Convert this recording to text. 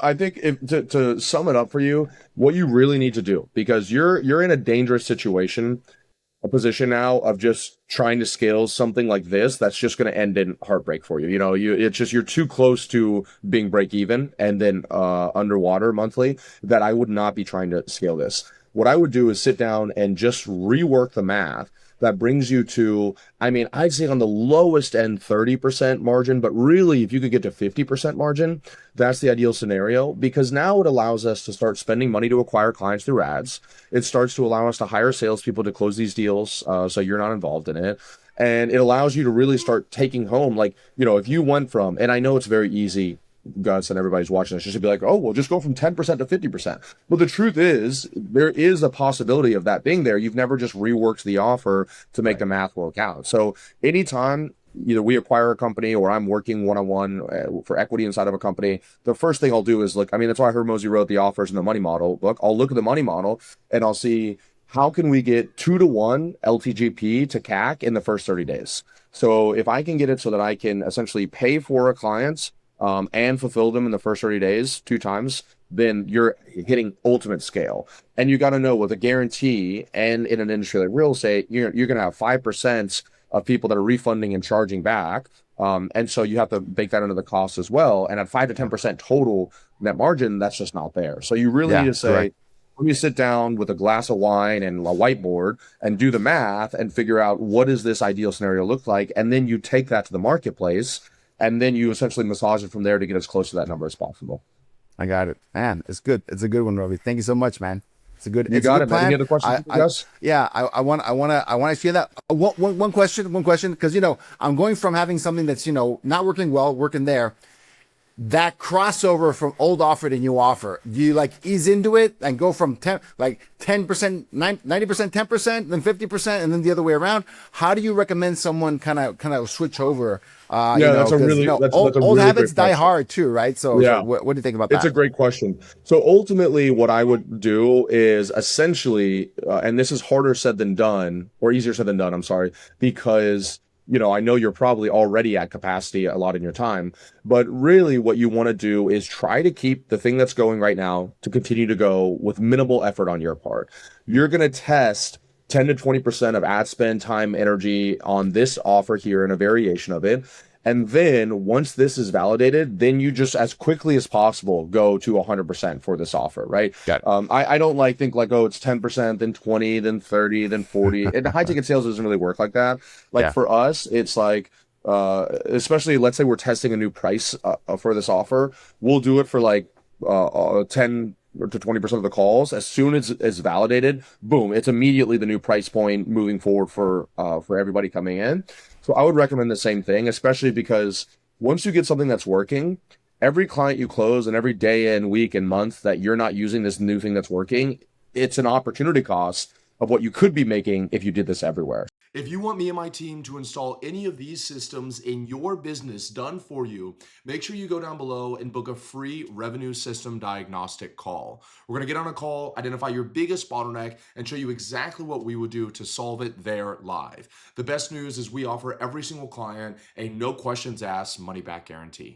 I think if to sum it up for you, what you really need to do, because you're in a dangerous situation, a position now of just trying to scale something like this that's just going to end in heartbreak for you. You know, it's just you're too close to being break even and then underwater monthly that I would not be trying to scale this. What I would do is sit down and just rework the math that brings you to, I mean, I'd say on the lowest end 30% margin, but really if you could get to 50% margin, that's the ideal scenario, because now it allows us to start spending money to acquire clients through ads. It starts to allow us to hire salespeople to close these deals, so you're not involved in it. And it allows you to really start taking home, like, if you went from, and I know it's very easy, Gus, and everybody's watching this, just to be like, oh, well, just go from 10% to 50%. But the truth is, there is a possibility of that being there. You've never just reworked the offer to make the math work out. So anytime either we acquire a company or I'm working one-on-one for equity inside of a company, the first thing I'll do is look, I mean, that's why Hermosi wrote the offers and the money model book. I'll look at the money model and I'll see how can we get 2-to-1 LTGP to CAC in the first 30 days. So if I can get it so that I can essentially pay for a client and fulfill them in the first 30 days 2 times, then you're hitting ultimate scale. And you got to know with a guarantee and in an industry like real estate, you're going to have 5% of people that are refunding and charging back. And so you have to bake that into the cost as well. And at 5 to 10% total net margin, that's just not there. So you really need to say, correct. let me sit down with a glass of wine and a whiteboard and do the math and figure out what does this ideal scenario look like. And then you take that to the marketplace and then you essentially massage it from there to get as close to that number as possible. I got it, man. It's good. It's a good one, Ravi. Thank you so much, man. It's a good. You It's a got good it, man. plan. Any other questions, Gus? Yeah. I want to share that. One question, because I'm going from having something that's not working well, working there. That crossover from old offer to new offer, do you like ease into it and go from 10%, 90%, 10%, then 50%, and then the other way around? How do you recommend someone kind of switch over? Yeah, that's a really that's a old really habits great die question. hard too, right? So Yeah. what do you think about It's a that? great question. So ultimately, what I would do is essentially, and this is harder said than done, or easier said than done, I'm sorry, because, I know you're probably already at capacity a lot in your time, but really what you want to do is try to keep the thing that's going right now to continue to go with minimal effort on your part. You're going to test 10 to 20% of ad spend, time, energy on this offer here and a variation of it. And then once this is validated, then you just as quickly as possible go to 100% for this offer, right? Got it. I don't think like, oh, it's 10%, then 20, then 30, then 40. And high ticket sales doesn't really work like that. Like Yeah. for us, it's like, especially let's say we're testing a new price for this offer, we'll do it for like 10 to 20% of the calls. As soon as it's validated, boom, it's immediately the new price point moving forward for everybody coming in. So I would recommend the same thing, especially because once you get something that's working, every client you close and every day and week and month that you're not using this new thing that's working, it's an opportunity cost of what you could be making if you did this everywhere. If you want me and my team to install any of these systems in your business done for you, make sure you go down below and book a free revenue system diagnostic call. We're going to get on a call, identify your biggest bottleneck, and show you exactly what we would do to solve it there live. The best news is we offer every single client a no questions asked money back guarantee.